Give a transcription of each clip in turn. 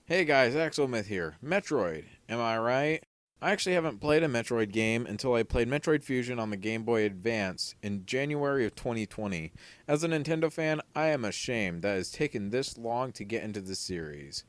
Hey guys, Axelmyth here. Metroid, am I right? I actually haven't played a Metroid game until I played Metroid Fusion on the Game Boy Advance in January of 2020. As a Nintendo fan, I am ashamed that it's taken this long to get into the series.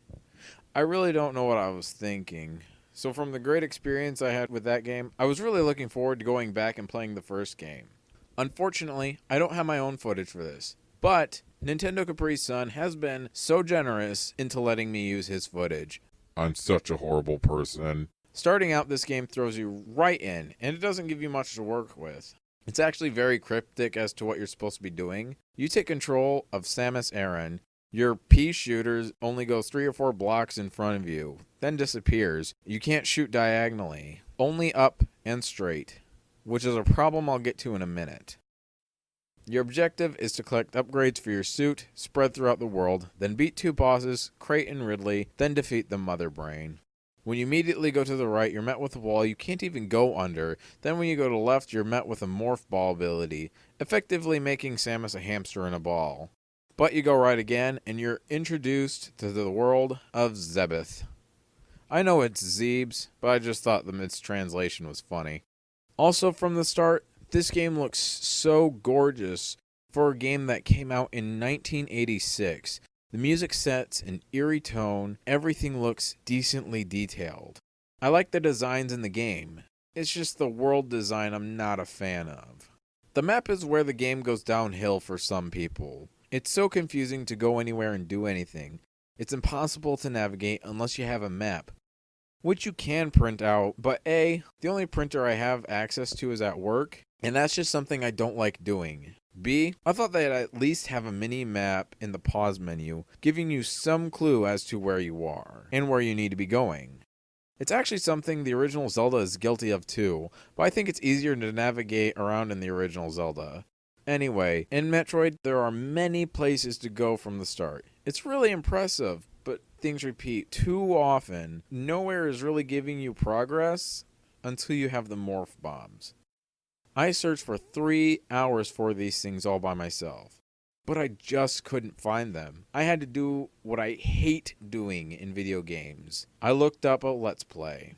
I really don't know what I was thinking. So from the great experience I had with that game, I was really looking forward to going back and playing the first game. Unfortunately, I don't have my own footage for this. But Nintendo Capri's son has been so generous into letting me use his footage. I'm such a horrible person. Starting out, this game throws you right in, and it doesn't give you much to work with. It's actually very cryptic as to what you're supposed to be doing. You take control of Samus Aran. Your pea shooter only goes 3 or 4 blocks in front of you, then disappears. You can't shoot diagonally, only up and straight, which is a problem I'll get to in a minute. Your objective is to collect upgrades for your suit, spread throughout the world, then beat 2 bosses, Crate and Ridley, then defeat the Mother Brain. When you immediately go to the right, you're met with a wall you can't even go under. Then when you go to the left, you're met with a Morph Ball ability, effectively making Samus a hamster in a ball. But you go right again, and you're introduced to the world of Zebeth. I know it's Zebes, but I just thought the mistranslation was funny. Also from the start, this game looks so gorgeous for a game that came out in 1986. The music sets an eerie tone, everything looks decently detailed. I like the designs in the game. It's just the world design I'm not a fan of. The map is where the game goes downhill for some people. It's so confusing to go anywhere and do anything. It's impossible to navigate unless you have a map, which you can print out, but the only printer I have access to is at work, and that's just something I don't like doing. B, I thought they'd at least have a mini map in the pause menu, giving you some clue as to where you are, and where you need to be going. It's actually something the original Zelda is guilty of too, but I think it's easier to navigate around in the original Zelda. Anyway, in Metroid, there are many places to go from the start. It's really impressive, but things repeat too often. Nowhere is really giving you progress until you have the morph bombs. I searched for 3 hours for these things all by myself, but I just couldn't find them. I had to do what I hate doing in video games. I looked up a Let's Play.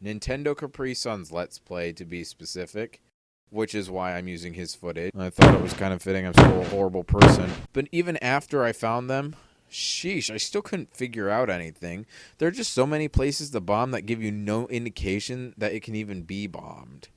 Nintendo Capri Sun's Let's Play, to be specific, which is why I'm using his footage. I thought it was kind of fitting. I'm still a horrible person. But even after I found them, sheesh, I still couldn't figure out anything. There are just so many places to bomb that give you no indication that it can even be bombed.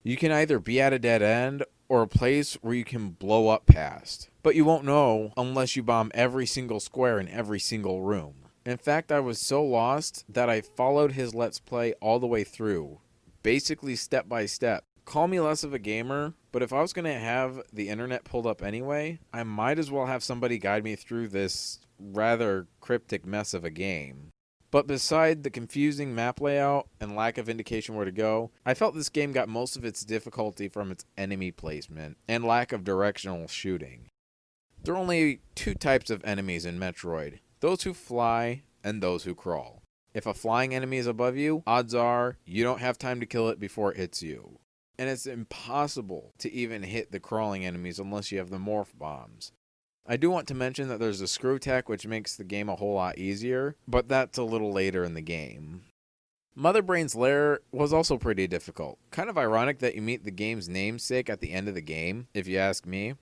You can either be at a dead end or a place where you can blow up past, but you won't know unless you bomb every single square in every single room. In fact, I was so lost that I followed his Let's Play all the way through, basically step by step. Call me less of a gamer, but if I was going to have the internet pulled up anyway, I might as well have somebody guide me through this rather cryptic mess of a game. But beside the confusing map layout and lack of indication where to go, I felt this game got most of its difficulty from its enemy placement and lack of directional shooting. There are only 2 types of enemies in Metroid, those who fly and those who crawl. If a flying enemy is above you, odds are you don't have time to kill it before it hits you. And it's impossible to even hit the crawling enemies unless you have the morph bombs. I do want to mention that there's a screw attack which makes the game a whole lot easier, but that's a little later in the game. Mother Brain's Lair was also pretty difficult. Kind of ironic that you meet the game's namesake at the end of the game, if you ask me.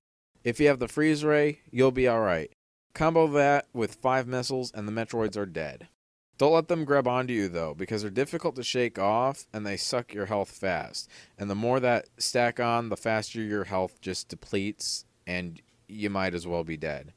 If you have the freeze ray, you'll be alright. Combo that with 5 missiles and the Metroids are dead. Don't let them grab onto you though, because they're difficult to shake off and they suck your health fast. And the more that stack on, the faster your health just depletes and you might as well be dead.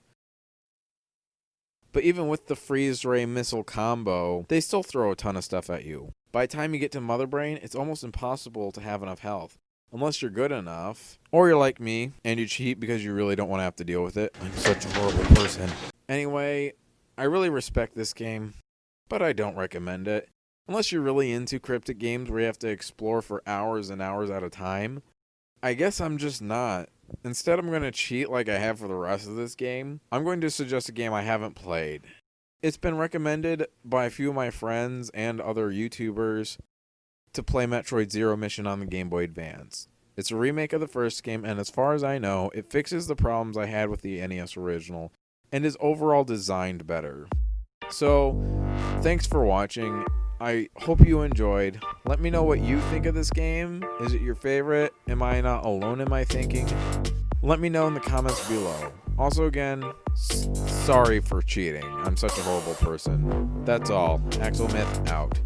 But even with the freeze ray missile combo, they still throw a ton of stuff at you. By the time you get to Mother Brain, it's almost impossible to have enough health. Unless you're good enough, or you're like me, and you cheat because you really don't want to have to deal with it. I'm such a horrible person. Anyway, I really respect this game, but I don't recommend it. Unless you're really into cryptic games where you have to explore for hours and hours at a time, I guess I'm just not. Instead, I'm going to cheat like I have for the rest of this game. I'm going to suggest a game I haven't played. It's been recommended by a few of my friends and other YouTubers to play Metroid Zero Mission on the Game Boy Advance. It's a remake of the first game, and as far as I know, it fixes the problems I had with the NES original, and is overall designed better. So, thanks for watching. I hope you enjoyed. Let me know what you think of this game. Is it your favorite? Am I not alone in my thinking? Let me know in the comments below. Also, again, sorry for cheating. I'm such a horrible person. That's all. Axel Myth out.